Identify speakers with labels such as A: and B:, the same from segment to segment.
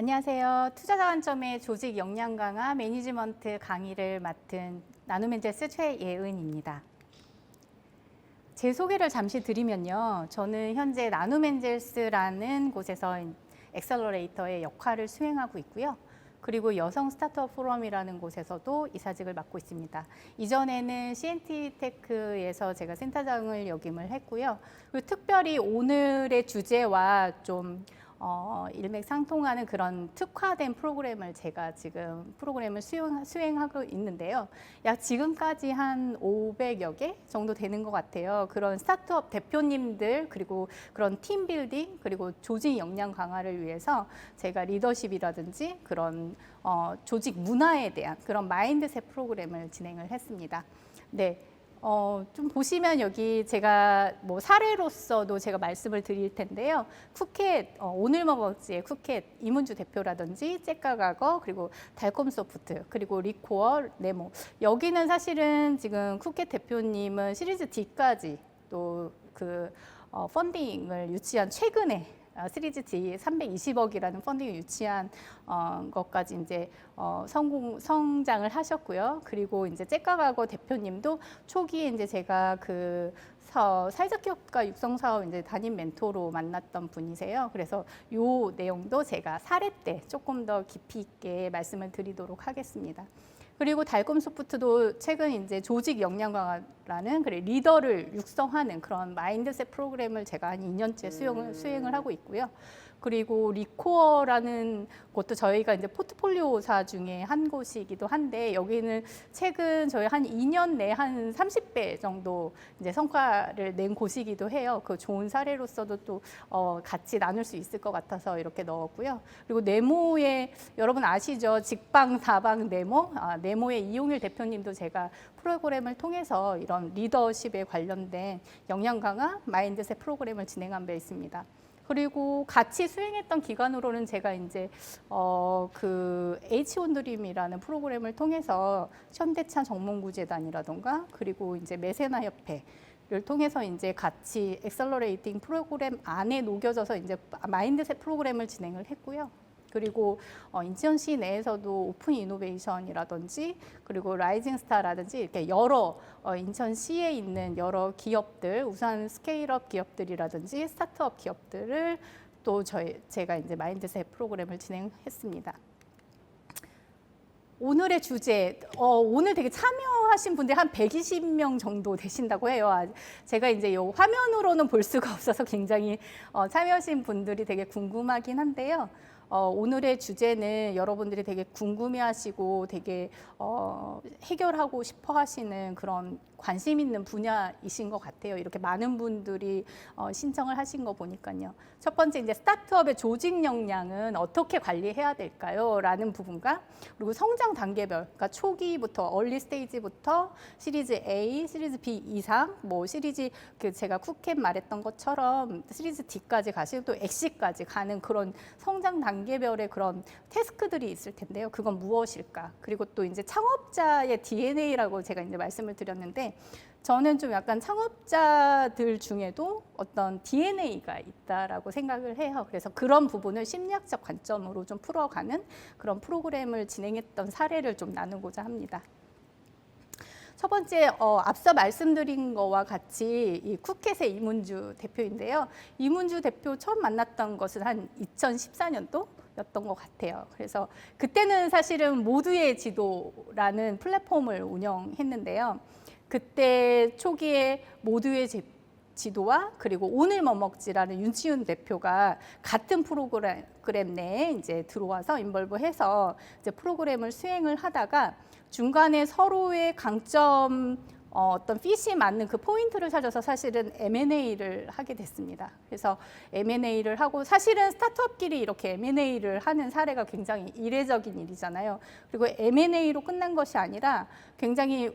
A: 안녕하세요. 투자자 관점의 조직 역량 강화 매니지먼트 강의를 맡은 나눔엔젤스 최예은입니다. 제 소개를 잠시 드리면요. 저는 현재 나눔엔젤스라는 곳에서 엑셀러레이터의 역할을 수행하고 있고요. 그리고 여성 스타트업 포럼이라는 곳에서도 이사직을 맡고 있습니다. 이전에는 CNT테크에서 제가 센터장을 역임을 했고요. 그리고 특별히 오늘의 주제와 좀 일맥상통하는 그런 특화된 프로그램을 제가 지금 수행하고 있는데요. 약 지금까지 한 500여 개 정도 되는 것 같아요. 그런 스타트업 대표님들 그리고 그런 팀 빌딩 그리고 조직 역량 강화를 위해서 제가 리더십이라든지 그런 조직 문화에 대한 그런 마인드셋 프로그램을 진행을 했습니다. 네. 좀 보시면 여기 제가 뭐 사례로서도 제가 말씀을 드릴 텐데요. 쿠켓, 오늘 먹었지의 쿠켓 이문주 대표라든지 잭가가거 그리고 달콤소프트 그리고 리코어, 네모 여기는 사실은 지금 쿠켓 대표님은 시리즈 D까지 또 그 펀딩을 유치한 최근에 시리즈 D 320억이라는 펀딩을 유치한 것까지 이제 성장을 하셨고요. 그리고 이제 잭가가거 대표님도 초기에 이제 제가 그 사회적 기업가 육성 사업 이제 담임 멘토로 만났던 분이세요. 그래서 요 내용도 제가 사례 때 조금 더 깊이 있게 말씀을 드리도록 하겠습니다. 그리고 달콤소프트도 최근 이제 조직 역량 강화라는 리더를 육성하는 그런 마인드셋 프로그램을 제가 한 2년째 수행을 하고 있고요. 그리고 리코어라는 곳도 저희가 이제 포트폴리오사 중에 한 곳이기도 한데 여기는 최근 저희 한 2년 내에 한 30배 정도 이제 성과를 낸 곳이기도 해요. 그 좋은 사례로서도 또 같이 나눌 수 있을 것 같아서 이렇게 넣었고요. 그리고 네모의 여러분 아시죠? 직방 다방 네모, 네모의 이용일 대표님도 제가 프로그램을 통해서 이런 리더십에 관련된 역량 강화 마인드셋 프로그램을 진행한 바 있습니다. 그리고 같이 수행했던 기관으로는 제가 이제 그 H-온드림이라는 프로그램을 통해서 현대차 정몽구재단이라던가 그리고 이제 메세나 협회를 통해서 이제 같이 엑셀러레이팅 프로그램 안에 녹여져서 이제 마인드셋 프로그램을 진행을 했고요. 그리고 인천시 내에서도 오픈 이노베이션이라든지 그리고 라이징 스타라든지 이렇게 여러 인천시에 있는 여러 기업들, 우선 스케일업 기업들이라든지 스타트업 기업들을 또 제가 이제 마인드셋 프로그램을 진행했습니다. 오늘의 주제, 오늘 되게 참여하신 분들이 한 120명 정도 되신다고 해요. 제가 이제 이 화면으로는 볼 수가 없어서 굉장히 참여하신 분들이 되게 궁금하긴 한데요. 오늘의 주제는 여러분들이 되게 궁금해하시고 되게 해결하고 싶어 하시는 그런 관심 있는 분야이신 것 같아요. 이렇게 많은 분들이 신청을 하신 거 보니까요. 첫 번째 이제 스타트업의 조직 역량은 어떻게 관리해야 될까요? 라는 부분과 그리고 성장 단계별, 그러니까 초기부터 얼리 스테이지부터 시리즈 A, 시리즈 B 이상, 뭐 시리즈 제가 쿠켓 말했던 것처럼 시리즈 D까지 가시고 또 엑시까지 가는 그런 성장 단계별의 그런 태스크들이 있을 텐데요. 그건 무엇일까? 그리고 또 이제 창업자의 DNA라고 제가 이제 말씀을 드렸는데 저는 좀 약간 창업자들 중에도 어떤 DNA가 있다라고 생각을 해요. 그래서 그런 부분을 심리학적 관점으로 좀 풀어가는 그런 프로그램을 진행했던 사례를 좀 나누고자 합니다. 첫 번째, 앞서 말씀드린 거와 같이 이 쿠켓의 이문주 대표인데요. 이문주 대표 처음 만났던 것은 한 2014년도였던 것 같아요. 그래서 그때는 사실은 모두의 지도라는 플랫폼을 운영했는데요. 그때 초기에 모두의 지도와 그리고 오늘 뭐 먹지라는 윤치윤 대표가 같은 프로그램 내에 이제 들어와서 인벌브해서 이제 프로그램을 수행을 하다가 중간에 서로의 강점 어떤 핏이 맞는 그 포인트를 찾아서 사실은 M&A를 하게 됐습니다. 그래서 M&A를 하고 사실은 스타트업끼리 이렇게 M&A를 하는 사례가 굉장히 이례적인 일이잖아요. 그리고 M&A로 끝난 것이 아니라 굉장히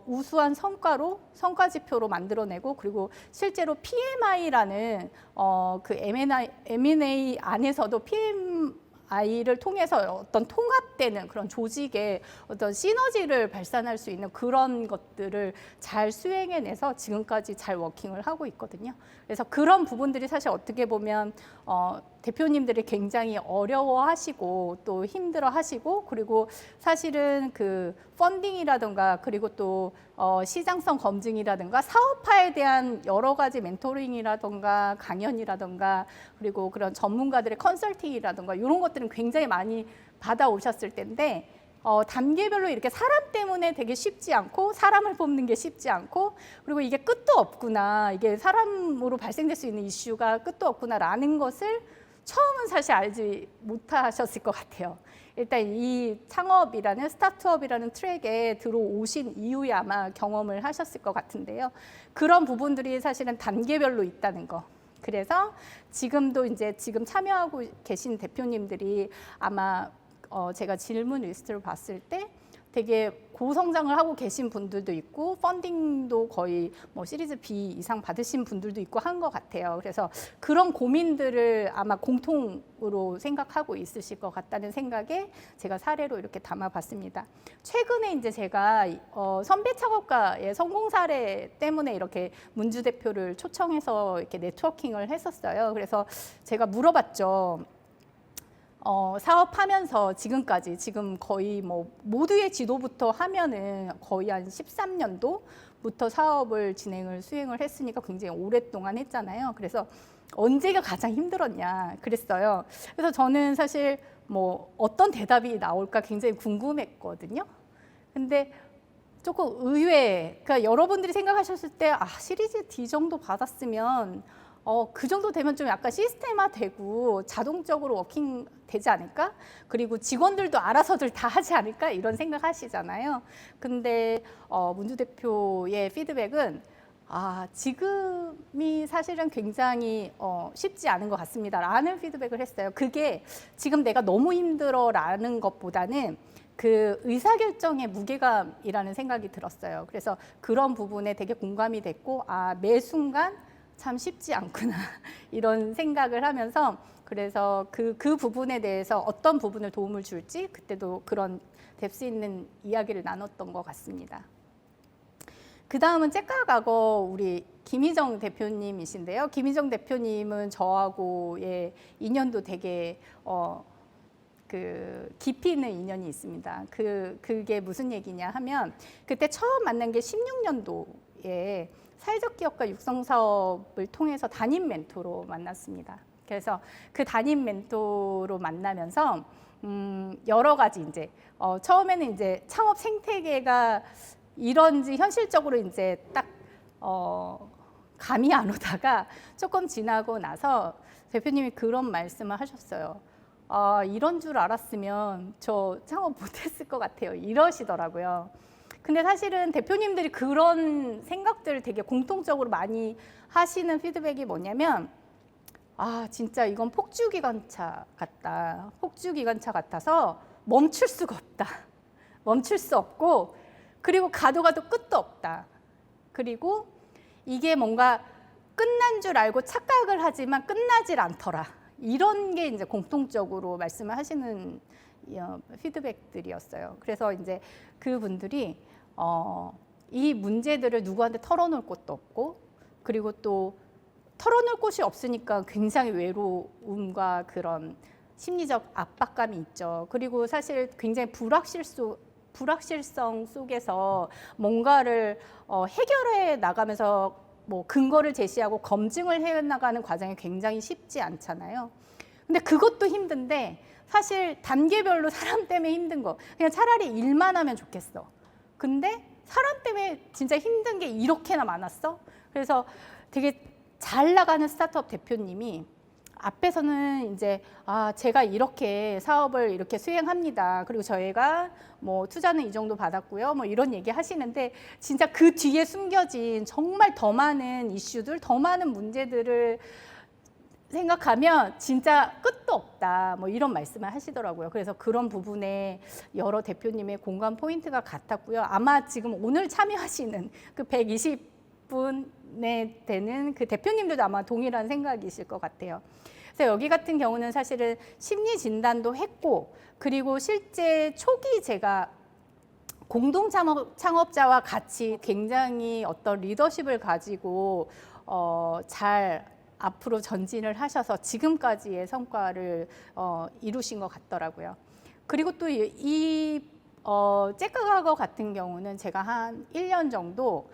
A: 우수한 성과 지표로 만들어내고 그리고 실제로 PMI라는 그 M&A 안에서도 PMI를 통해서 어떤 통합되는 그런 조직의 어떤 시너지를 발산할 수 있는 그런 것들을 잘 수행해내서 지금까지 잘 워킹을 하고 있거든요. 그래서 그런 부분들이 사실 어떻게 보면 대표님들이 굉장히 어려워하시고 또 힘들어하시고, 그리고 사실은 그 펀딩이라든가 그리고 또 시장성 검증이라든가 사업화에 대한 여러 가지 멘토링이라든가 강연이라든가 그리고 그런 전문가들의 컨설팅이라든가 이런 것들은 굉장히 많이 받아오셨을 텐데, 단계별로 이렇게 사람 때문에 되게 쉽지 않고, 사람을 뽑는 게 쉽지 않고, 그리고 이게 끝도 없구나, 이게 사람으로 발생될 수 있는 이슈가 끝도 없구나라는 것을 처음은 사실 알지 못하셨을 것 같아요. 일단 이 창업이라는, 스타트업이라는 트랙에 들어오신 이후에 아마 경험을 하셨을 것 같은데요. 그런 부분들이 사실은 단계별로 있다는 거. 그래서 지금도 이제 지금 참여하고 계신 대표님들이 아마 제가 질문 리스트를 봤을 때 되게 고성장을 하고 계신 분들도 있고, 펀딩도 거의 뭐 시리즈 B 이상 받으신 분들도 있고 한 것 같아요. 그래서 그런 고민들을 아마 공통으로 생각하고 있으실 것 같다는 생각에 제가 사례로 이렇게 담아봤습니다. 최근에 이제 제가 선배 창업가의 성공 사례 때문에 이렇게 문주 대표를 초청해서 이렇게 네트워킹을 했었어요. 그래서 제가 물어봤죠. 사업하면서 지금까지, 지금 거의 뭐 모두의 지도부터 하면은 거의 한 13년도부터 사업을 수행을 했으니까 굉장히 오랫동안 했잖아요. 그래서 언제가 가장 힘들었냐 그랬어요. 그래서 저는 사실 뭐 어떤 대답이 나올까 굉장히 궁금했거든요. 근데 조금 의외, 그러니까 여러분들이 생각하셨을 때 시리즈 D 정도 받았으면 그 정도 되면 좀 약간 시스템화되고 자동적으로 워킹 되지 않을까? 그리고 직원들도 알아서들 다 하지 않을까? 이런 생각하시잖아요. 근데 문주 대표의 피드백은 지금이 사실은 굉장히 쉽지 않은 것 같습니다 라는 피드백을 했어요. 그게 지금 내가 너무 힘들어 라는 것보다는 그 의사결정의 무게감이라는 생각이 들었어요. 그래서 그런 부분에 되게 공감이 됐고, 매 순간 참 쉽지 않구나 이런 생각을 하면서, 그래서 그 부분에 대해서 어떤 부분을 도움을 줄지 그때도 그런 뎁스 있는 이야기를 나눴던 것 같습니다. 그 다음은 째까가거 우리 김희정 대표님이신데요. 김희정 대표님은 저하고의 인연도 되게 깊이 있는 인연이 있습니다. 그게 무슨 얘기냐 하면, 그때 처음 만난 게 16년도에 사회적 기업가 육성 사업을 통해서 담임 멘토로 만났습니다. 그래서 그 담임 멘토로 만나면서 여러 가지 이제 처음에는 이제 창업 생태계가 이런지 현실적으로 이제 딱 감이 안 오다가 조금 지나고 나서 대표님이 그런 말씀을 하셨어요. 이런 줄 알았으면 저 창업 못했을 것 같아요. 이러시더라고요. 근데 사실은 대표님들이 그런 생각들을 되게 공통적으로 많이 하시는 피드백이 뭐냐면, 진짜 이건 폭주기관차 같다. 폭주기관차 같아서 멈출 수가 없다. 멈출 수 없고, 그리고 가도 끝도 없다. 그리고 이게 뭔가 끝난 줄 알고 착각을 하지만 끝나질 않더라. 이런 게 이제 공통적으로 말씀을 하시는 피드백들이었어요. 그래서 이제 그분들이 이 문제들을 누구한테 털어놓을 곳도 없고, 그리고 또 털어놓을 곳이 없으니까 굉장히 외로움과 그런 심리적 압박감이 있죠. 그리고 사실 굉장히 불확실성 속에서 뭔가를 해결해 나가면서 뭐 근거를 제시하고 검증을 해 나가는 과정이 굉장히 쉽지 않잖아요. 근데 그것도 힘든데, 사실 단계별로 사람 때문에 힘든 거, 그냥 차라리 일만 하면 좋겠어. 근데 사람 때문에 진짜 힘든 게 이렇게나 많았어? 그래서 되게 잘 나가는 스타트업 대표님이 앞에서는 이제 제가 이렇게 사업을 이렇게 수행합니다. 그리고 저희가 뭐 투자는 이 정도 받았고요. 뭐 이런 얘기 하시는데, 진짜 그 뒤에 숨겨진 정말 더 많은 이슈들, 더 많은 문제들을 생각하면 진짜 끝도 없다. 뭐 이런 말씀을 하시더라고요. 그래서 그런 부분에 여러 대표님의 공감 포인트가 같았고요. 아마 지금 오늘 참여하시는 그 120분에 되는 그 대표님들도 아마 동일한 생각이실 것 같아요. 그래서 여기 같은 경우는 사실은 심리 진단도 했고, 그리고 실제 초기 제가 공동 창업자와 같이 굉장히 어떤 리더십을 가지고 잘 앞으로 전진을 하셔서 지금까지의 성과를 이루신 것 같더라고요. 그리고 또 잭가거 같은 경우는 제가 한 1년 정도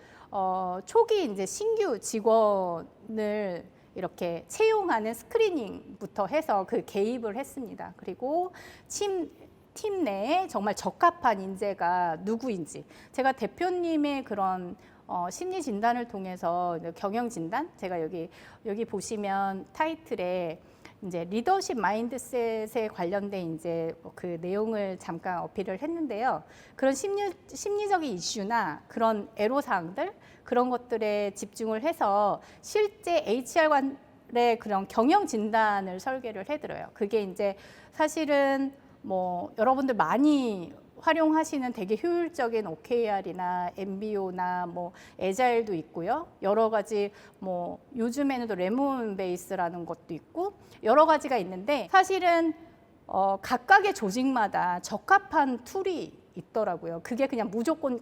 A: 초기 이제 신규 직원을 이렇게 채용하는 스크리닝부터 해서 그 개입을 했습니다. 그리고 팀 내에 정말 적합한 인재가 누구인지 제가 대표님의 그런 심리 진단을 통해서 경영 진단, 제가 여기 보시면 타이틀에 이제 리더십 마인드셋에 관련된 이제 그 내용을 잠깐 어필을 했는데요. 그런 심리적인 이슈나 그런 애로사항들, 그런 것들에 집중을 해서 실제 HR관의 그런 경영 진단을 설계를 해드려요. 그게 이제 사실은 뭐 여러분들 많이 활용하시는 되게 효율적인 OKR이나 MBO나 뭐 애자일도 있고요. 여러 가지 뭐 요즘에는 또 레몬 베이스라는 것도 있고 여러 가지가 있는데 사실은 각각의 조직마다 적합한 툴이 있더라고요. 그게 그냥 무조건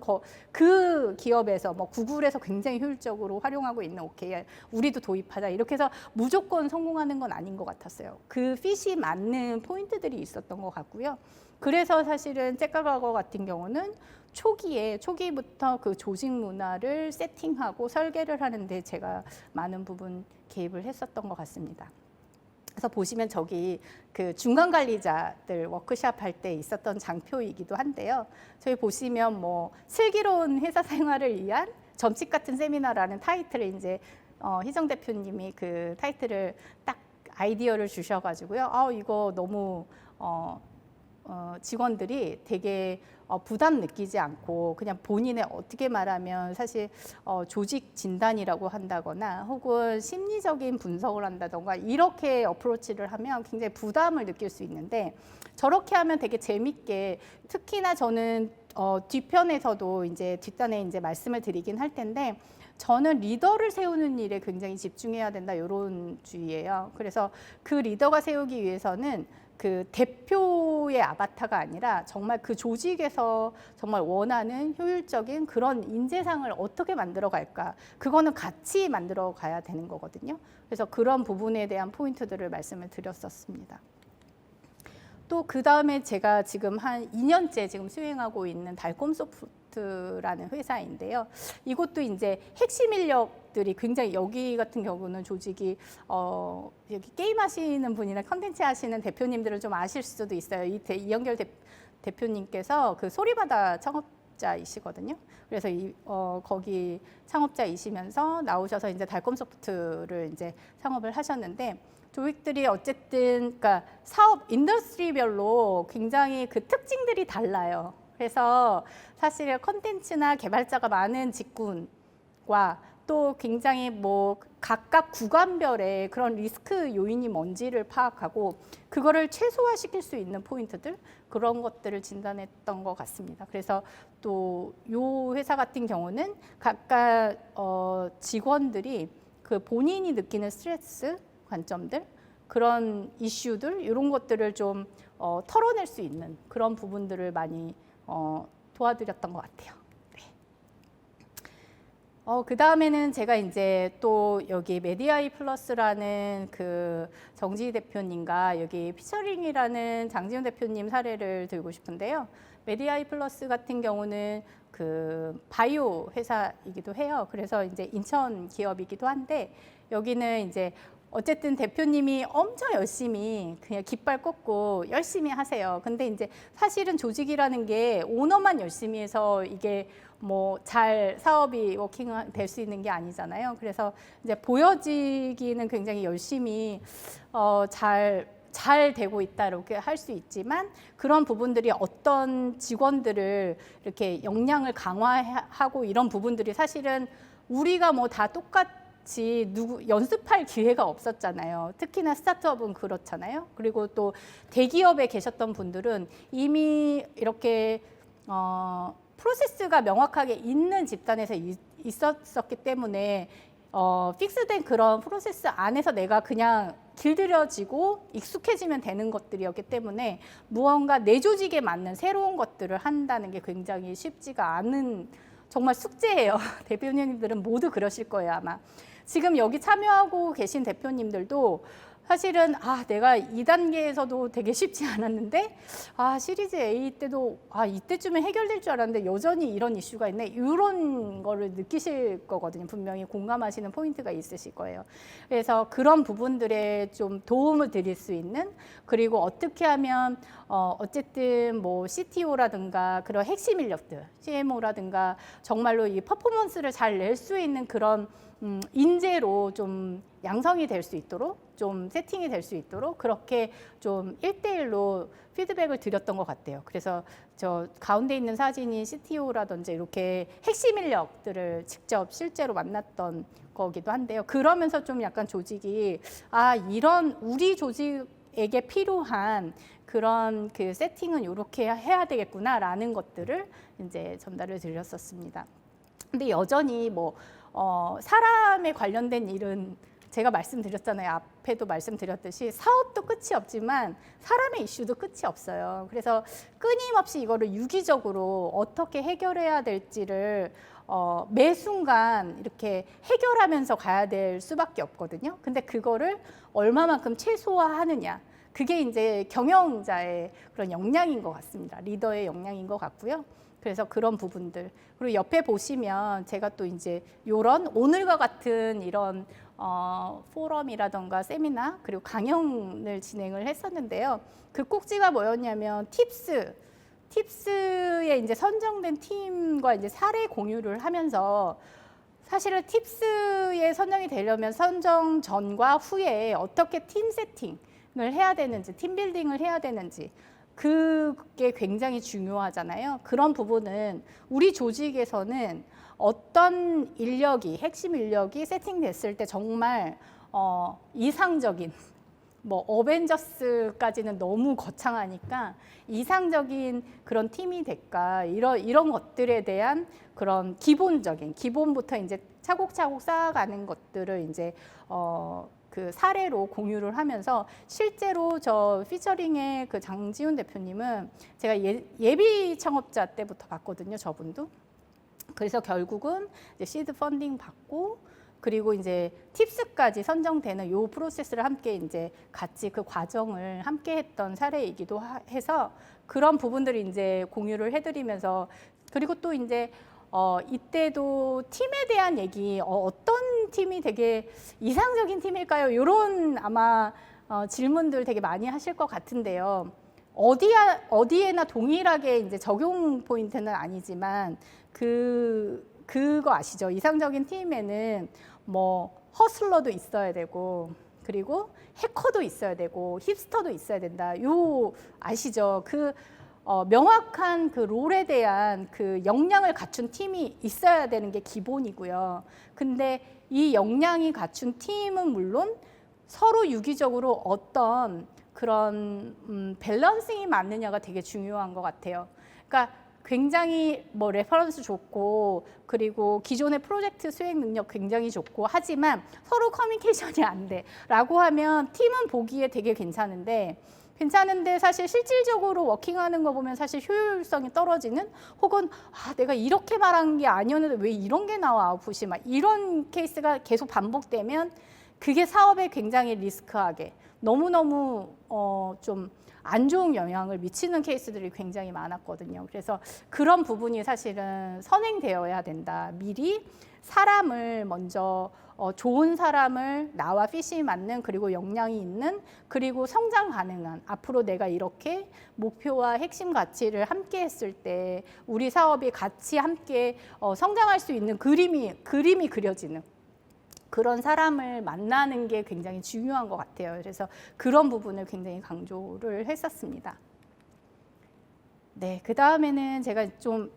A: 그 기업에서 뭐 구글에서 굉장히 효율적으로 활용하고 있는 OKR 우리도 도입하자 이렇게 해서 무조건 성공하는 건 아닌 것 같았어요. 그 핏이 맞는 포인트들이 있었던 것 같고요. 그래서 사실은 잭가거 같은 경우는 초기부터 그 조직 문화를 세팅하고 설계를 하는데 제가 많은 부분 개입을 했었던 것 같습니다. 그래서 보시면 저기 그 중간 관리자들 워크샵 할 때 있었던 장표이기도 한데요. 저희 보시면 뭐 슬기로운 회사 생활을 위한 점집 같은 세미나라는 타이틀을 이제 희정 대표님이 그 타이틀을 딱 아이디어를 주셔가지고요. 이거 너무 직원들이 되게 부담 느끼지 않고 그냥 본인의 어떻게 말하면 사실 조직 진단이라고 한다거나 혹은 심리적인 분석을 한다던가 이렇게 어프로치를 하면 굉장히 부담을 느낄 수 있는데 저렇게 하면 되게 재밌게 특히나 저는 뒤편에서도 이제 뒷단에 이제 말씀을 드리긴 할 텐데 저는 리더를 세우는 일에 굉장히 집중해야 된다 이런 주의예요. 그래서 그 리더가 세우기 위해서는 그 대표의 아바타가 아니라 정말 그 조직에서 정말 원하는 효율적인 그런 인재상을 어떻게 만들어 갈까 그거는 같이 만들어 가야 되는 거거든요. 그래서 그런 부분에 대한 포인트들을 말씀을 드렸었습니다. 또 그 다음에 제가 지금 한 2년째 지금 수행하고 있는 달콤소프트라는 회사인데요. 이것도 이제 핵심 인력들이 굉장히 여기 같은 경우는 조직이 여기 게임 하시는 분이나 컨텐츠 하시는 대표님들은 좀 아실 수도 있어요. 이영결 대표님께서 그 소리바다 창업자이시거든요. 그래서 거기 창업자이시면서 나오셔서 이제 달콤소프트를 이제 창업을 하셨는데. 조직들이 어쨌든 그러니까 사업 인더스트리별로 굉장히 그 특징들이 달라요. 그래서 사실 컨텐츠나 개발자가 많은 직군과 또 굉장히 뭐 각각 구간별의 그런 리스크 요인이 뭔지를 파악하고 그거를 최소화시킬 수 있는 포인트들 그런 것들을 진단했던 것 같습니다. 그래서 또 요 회사 같은 경우는 각각 직원들이 그 본인이 느끼는 스트레스 관점들 그런 이슈들 이런 것들을 좀 털어낼 수 있는 그런 부분들을 많이 도와드렸던 것 같아요. 네. 그 다음에는 제가 이제 또 여기 메디아이 플러스라는 그 정지희 대표님과 여기 피처링이라는 장지훈 대표님 사례를 들고 싶은데요. 메디아이 플러스 같은 경우는 그 바이오 회사이기도 해요. 그래서 이제 인천 기업이기도 한데 여기는 이제 어쨌든 대표님이 엄청 열심히 그냥 깃발 꽂고 열심히 하세요. 근데 이제 사실은 조직이라는 게 오너만 열심히 해서 이게 뭐 잘 사업이 워킹 될 수 있는 게 아니잖아요. 그래서 이제 보여지기는 굉장히 열심히 잘 되고 있다 이렇게 할 수 있지만 그런 부분들이 어떤 직원들을 이렇게 역량을 강화하고 이런 부분들이 사실은 우리가 뭐 다 똑같이 연습할 기회가 없었잖아요. 특히나 스타트업은 그렇잖아요. 그리고 또 대기업에 계셨던 분들은 이미 이렇게 프로세스가 명확하게 있는 집단에서 있었기 때문에 픽스된 그런 프로세스 안에서 내가 그냥 길들여지고 익숙해지면 되는 것들이었기 때문에 무언가 내 조직에 맞는 새로운 것들을 한다는 게 굉장히 쉽지가 않은 정말 숙제예요. 대표님들은 모두 그러실 거예요, 아마. 지금 여기 참여하고 계신 대표님들도 사실은 내가 2단계에서도 되게 쉽지 않았는데 시리즈 A 때도 이때쯤에 해결될 줄 알았는데 여전히 이런 이슈가 있네. 이런 거를 느끼실 거거든요. 분명히 공감하시는 포인트가 있으실 거예요. 그래서 그런 부분들에 좀 도움을 드릴 수 있는, 그리고 어떻게 하면 어쨌든 뭐 CTO라든가 그런 핵심 인력들, CMO라든가 정말로 이 퍼포먼스를 잘 낼 수 있는 그런 인재로 좀 양성이 될 수 있도록, 좀 세팅이 될 수 있도록 그렇게 좀 1대1로 피드백을 드렸던 것 같아요. 그래서 저 가운데 있는 사진이 CTO라든지 이렇게 핵심 인력들을 직접 실제로 만났던 거기도 한데요. 그러면서 좀 약간 조직이 이런 우리 조직에게 필요한 그런 그 세팅은 이렇게 해야 되겠구나라는 것들을 이제 전달을 드렸었습니다. 근데 여전히 뭐 사람에 관련된 일은 제가 말씀드렸잖아요. 앞에도 말씀드렸듯이 사업도 끝이 없지만 사람의 이슈도 끝이 없어요. 그래서 끊임없이 이거를 유기적으로 어떻게 해결해야 될지를 매 순간 이렇게 해결하면서 가야 될 수밖에 없거든요. 근데 그거를 얼마만큼 최소화하느냐. 그게 이제 경영자의 그런 역량인 것 같습니다. 리더의 역량인 것 같고요. 그래서 그런 부분들. 그리고 옆에 보시면 제가 또 이제 요런 오늘과 같은 이런 포럼이라던가 세미나 그리고 강연을 진행을 했었는데요. 그 꼭지가 뭐였냐면 팁스에 이제 선정된 팀과 이제 사례 공유를 하면서 사실은 팁스에 선정이 되려면 선정 전과 후에 어떻게 팀 세팅을 해야 되는지, 팀 빌딩을 해야 되는지 그게 굉장히 중요하잖아요. 그런 부분은 우리 조직에서는 어떤 인력이, 핵심 인력이 세팅됐을 때 정말 이상적인, 뭐 어벤져스까지는 너무 거창하니까 이상적인 그런 팀이 될까, 이런 것들에 대한 그런 기본부터 이제 차곡차곡 쌓아가는 것들을 이제 그 사례로 공유를 하면서 실제로 저 피처링의 그 장지훈 대표님은 제가 예비 창업자 때부터 봤거든요, 저분도. 그래서 결국은 이제 시드 펀딩 받고 그리고 이제 팁스까지 선정되는 요 프로세스를 함께 이제 같이 그 과정을 함께 했던 사례이기도 해서 그런 부분들을 이제 공유를 해드리면서, 그리고 또 이제 이때도 팀에 대한 얘기, 어떤 팀이 되게 이상적인 팀일까요? 이런 아마 질문들 되게 많이 하실 것 같은데요. 어디에나 동일하게 이제 적용 포인트는 아니지만 그거 아시죠? 이상적인 팀에는 뭐 허슬러도 있어야 되고, 그리고 해커도 있어야 되고, 힙스터도 있어야 된다. 요 아시죠? 명확한 그 롤에 대한 그 역량을 갖춘 팀이 있어야 되는 게 기본이고요. 근데 이 역량이 갖춘 팀은 물론 서로 유기적으로 어떤 그런 밸런싱이 맞느냐가 되게 중요한 것 같아요. 그러니까 굉장히 뭐 레퍼런스 좋고 그리고 기존의 프로젝트 수행 능력 굉장히 좋고 하지만 서로 커뮤니케이션이 안 돼 라고 하면 팀은 보기에 되게 괜찮은데 사실 실질적으로 워킹하는 거 보면 사실 효율성이 떨어지는, 혹은 내가 이렇게 말한 게 아니었는데 왜 이런 게 나와, 아웃풋이 막 이런 케이스가 계속 반복되면 그게 사업에 굉장히 리스크하게 너무너무 좀 안 좋은 영향을 미치는 케이스들이 굉장히 많았거든요. 그래서 그런 부분이 사실은 선행되어야 된다. 미리 사람을 먼저 좋은 사람을 나와 핏이 맞는, 그리고 역량이 있는, 그리고 성장 가능한, 앞으로 내가 이렇게 목표와 핵심 가치를 함께 했을 때 우리 사업이 같이 함께 성장할 수 있는 그림이 그려지는 그런 사람을 만나는 게 굉장히 중요한 것 같아요. 그래서 그런 부분을 굉장히 강조를 했었습니다. 네, 그 다음에는 제가 좀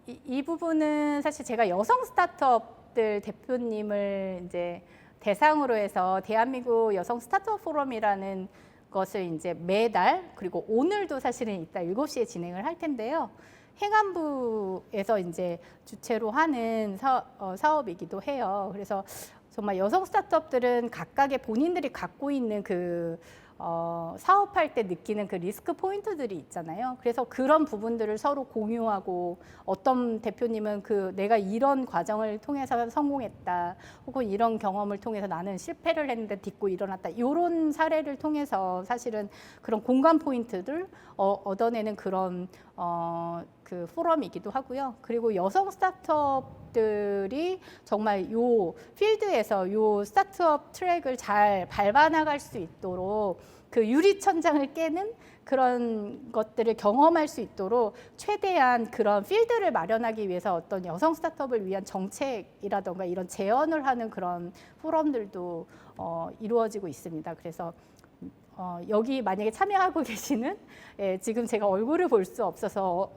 A: 이 부분은 사실 제가 여성 스타트업들 대표님을 이제 대상으로 해서 대한민국 여성 스타트업 포럼이라는 것을 이제 매달, 그리고 오늘도 사실은 이따 7시에 진행을 할 텐데요. 행안부에서 이제 주체로 하는 사업이기도 해요. 그래서 정말 여성 스타트업들은 각각의 본인들이 갖고 있는 그 사업할 때 느끼는 그 리스크 포인트들이 있잖아요. 그래서 그런 부분들을 서로 공유하고 어떤 대표님은 내가 이런 과정을 통해서 성공했다 혹은 이런 경험을 통해서 나는 실패를 했는데 딛고 일어났다 이런 사례를 통해서 사실은 그런 공감 포인트들 얻어내는 그런 그 포럼이기도 하고요. 그리고 여성 스타트업들이 정말 요 필드에서 요 스타트업 트랙을 잘 밟아 나갈 수 있도록 그 유리천장을 깨는 그런 것들을 경험할 수 있도록 최대한 그런 필드를 마련하기 위해서 어떤 여성 스타트업을 위한 정책이라던가 이런 제언을 하는 그런 포럼들도 이루어지고 있습니다. 그래서 여기 만약에 참여하고 계시는 지금 제가 얼굴을 볼 수 없어서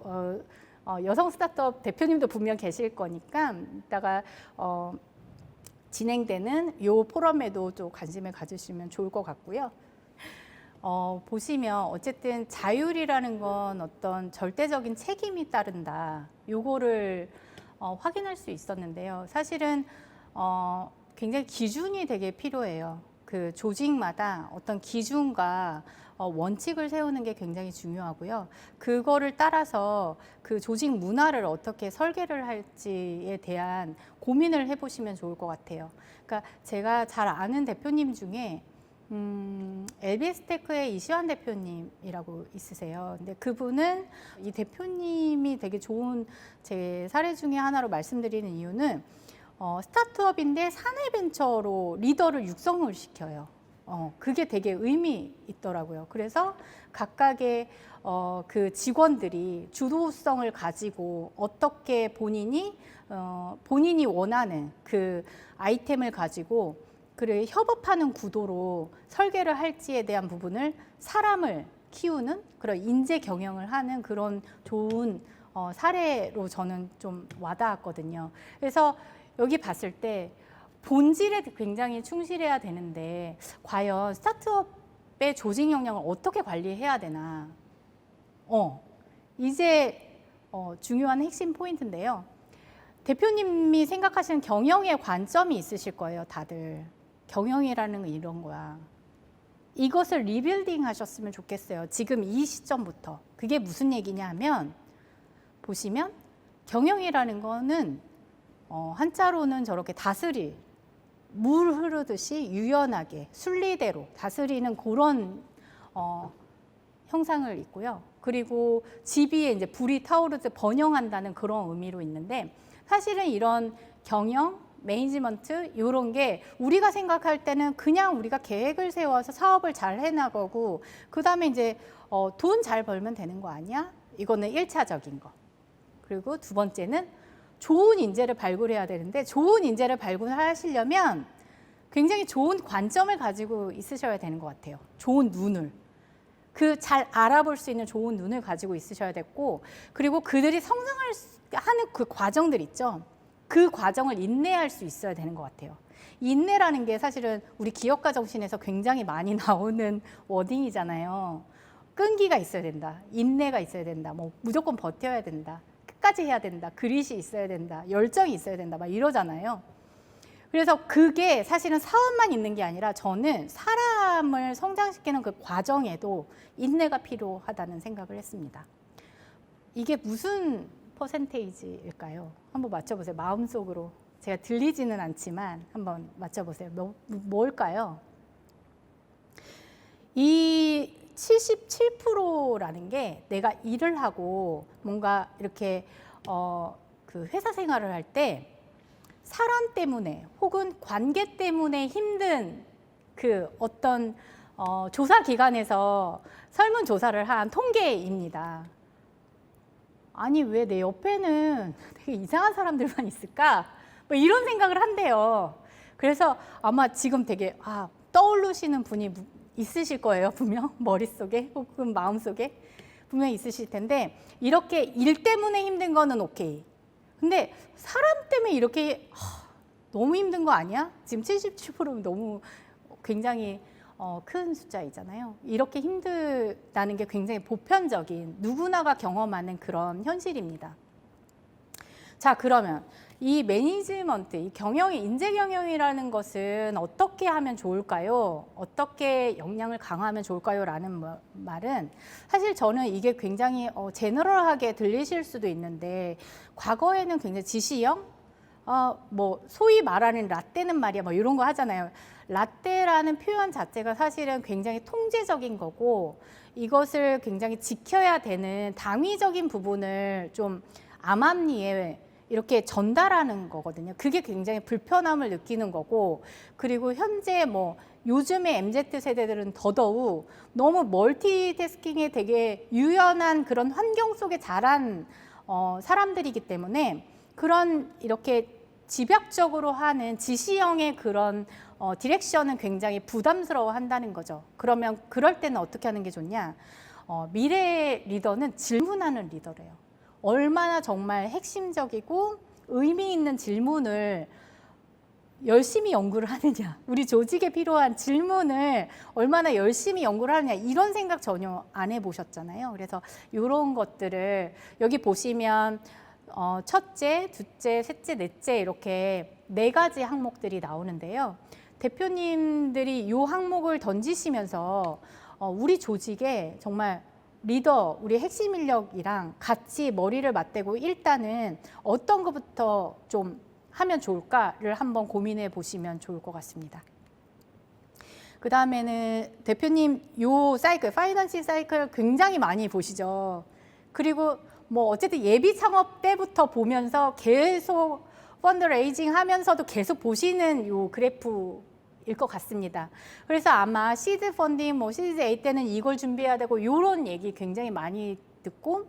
A: 여성 스타트업 대표님도 분명 계실 거니까 이따가 진행되는 이 포럼에도 좀 관심을 가지시면 좋을 것 같고요. 보시면 어쨌든 자율이라는 건 어떤 절대적인 책임이 따른다. 요거를 확인할 수 있었는데요. 사실은 굉장히 기준이 되게 필요해요. 그 조직마다 어떤 기준과 원칙을 세우는 게 굉장히 중요하고요. 그거를 따라서 그 조직 문화를 어떻게 설계를 할지에 대한 고민을 해보시면 좋을 것 같아요. 그러니까 제가 잘 아는 대표님 중에 LBS테크의 이시환 대표님이라고 있으세요. 근데 그분은 이 대표님이 되게 좋은 제 사례 중에 하나로 말씀드리는 이유는 스타트업인데 사내벤처로 리더를 육성을 시켜요. 그게 되게 의미 있더라고요. 그래서 각각의 그 직원들이 주도성을 가지고 어떻게 본인이 원하는 그 아이템을 가지고 그를 협업하는 구도로 설계를 할지에 대한 부분을 사람을 키우는 그런 인재 경영을 하는 그런 좋은 사례로 저는 좀 와닿았거든요. 그래서 여기 봤을 때 본질에 굉장히 충실해야 되는데 과연 스타트업의 조직 역량을 어떻게 관리해야 되나 이제 중요한 핵심 포인트인데요. 대표님이 생각하시는 경영의 관점이 있으실 거예요. 다들 경영이라는 건 이런 거야. 이것을 리빌딩 하셨으면 좋겠어요. 지금 이 시점부터. 그게 무슨 얘기냐 하면 보시면 경영이라는 거는 한자로는 저렇게 다스릴 물 흐르듯이 유연하게 순리대로 다스리는 그런 형상을 있고요. 그리고 집 위에 이제 불이 타오르듯 번영한다는 그런 의미로 있는데 사실은 이런 경영, 매니지먼트 이런 게 우리가 생각할 때는 그냥 우리가 계획을 세워서 사업을 잘 해나가고 그 다음에 이제 돈 잘 벌면 되는 거 아니야? 이거는 1차적인 거. 그리고 두 번째는 좋은 인재를 발굴해야 되는데 좋은 인재를 발굴하시려면 굉장히 좋은 관점을 가지고 있으셔야 되는 것 같아요. 좋은 눈을. 그 잘 알아볼 수 있는 좋은 눈을 가지고 있으셔야 됐고 그리고 그들이 성장하는 그 과정들 있죠. 그 과정을 인내할 수 있어야 되는 것 같아요. 인내라는 게 사실은 우리 기업가 정신에서 굉장히 많이 나오는 워딩이잖아요. 끈기가 있어야 된다. 인내가 있어야 된다. 뭐 무조건 버텨야 된다. 끝까지 해야 된다. 그릿이 있어야 된다. 열정이 있어야 된다. 막 이러잖아요. 그래서 그게 사실은 사업만 있는 게 아니라 저는 사람을 성장시키는 그 과정에도 인내가 필요하다는 생각을 했습니다. 이게 무슨 퍼센테이지일까요? 한번 맞춰보세요. 마음속으로. 제가 들리지는 않지만 한번 맞춰보세요. 뭘까요? 이 77%라는 게 내가 일을 하고 뭔가 이렇게 그 회사 생활을 할 때 사람 때문에 혹은 관계 때문에 힘든 그 어떤 조사 기관에서 설문조사를 한 통계입니다. 아니 왜 내 옆에는 되게 이상한 사람들만 있을까? 뭐 이런 생각을 한대요. 그래서 아마 지금 되게 떠오르시는 분이 있으실 거예요. 분명 머릿속에 혹은 마음속에 분명히 있으실 텐데 이렇게 일 때문에 힘든 거는 오케이. 근데 사람 때문에 이렇게 너무 힘든 거 아니야? 지금 77%면 너무 굉장히 큰 숫자이잖아요. 이렇게 힘들다는 게 굉장히 보편적인 누구나가 경험하는 그런 현실입니다. 자, 그러면 이 매니지먼트, 이 경영이 인재 경영이라는 것은 어떻게 하면 좋을까요? 어떻게 역량을 강화하면 좋을까요? 라는 말은 사실 저는 이게 굉장히 제너럴하게 들리실 수도 있는데 과거에는 굉장히 지시형, 뭐 소위 말하는 라떼는 말이야, 뭐 이런 거 하잖아요. 라떼라는 표현 자체가 사실은 굉장히 통제적인 거고 이것을 굉장히 지켜야 되는 당위적인 부분을 좀 암암리에 이렇게 전달하는 거거든요. 그게 굉장히 불편함을 느끼는 거고, 그리고 현재 뭐 요즘의 MZ 세대들은 더더욱 너무 멀티태스킹에 되게 유연한 그런 환경 속에 자란 사람들이기 때문에 그런 이렇게 집약적으로 하는 지시형의 그런 디렉션은 굉장히 부담스러워 한다는 거죠. 그러면 그럴 때는 어떻게 하는 게 좋냐? 미래의 리더는 질문하는 리더래요. 얼마나 정말 핵심적이고 의미 있는 질문을 열심히 연구를 하느냐, 우리 조직에 필요한 질문을 얼마나 열심히 연구를 하느냐, 이런 생각 전혀 안 해보셨잖아요. 그래서 이런 것들을 여기 보시면 첫째, 둘째, 셋째, 넷째 이렇게 4가지 항목들이 나오는데요. 대표님들이 이 항목을 던지시면서 우리 조직에 정말 리더, 우리 핵심 인력이랑 같이 머리를 맞대고 일단은 어떤 것부터 좀 하면 좋을까를 한번 고민해 보시면 좋을 것 같습니다. 그 다음에는 대표님 요 사이클, 파이낸싱 사이클 굉장히 많이 보시죠. 그리고 뭐 어쨌든 예비 창업 때부터 보면서 계속 펀드레이징 하면서도 계속 보시는 요 그래프 일 것 같습니다. 그래서 아마 시드 펀딩, 뭐 시리즈 A 때는 이걸 준비해야 되고 이런 얘기 굉장히 많이 듣고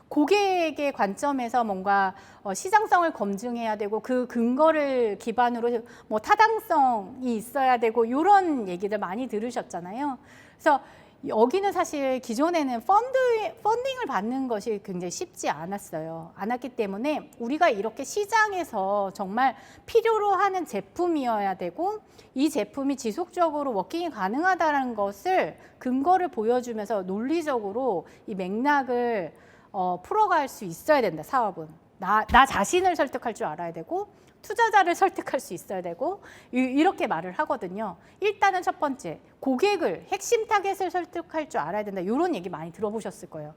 A: 고객의 관점에서 뭔가 시장성을 검증해야 되고 그 근거를 기반으로 뭐 타당성이 있어야 되고 이런 얘기들 많이 들으셨잖아요. 그래서 여기는 사실 기존에는 펀딩을 받는 것이 굉장히 쉽지 않았기 때문에 우리가 이렇게 시장에서 정말 필요로 하는 제품이어야 되고 이 제품이 지속적으로 워킹이 가능하다는 것을 근거를 보여주면서 논리적으로 이 맥락을 풀어갈 수 있어야 된다. 사업은 나 자신을 설득할 줄 알아야 되고 투자자를 설득할 수 있어야 되고 이렇게 말을 하거든요. 일단은 첫 번째, 고객을 핵심 타겟을 설득할 줄 알아야 된다. 이런 얘기 많이 들어보셨을 거예요.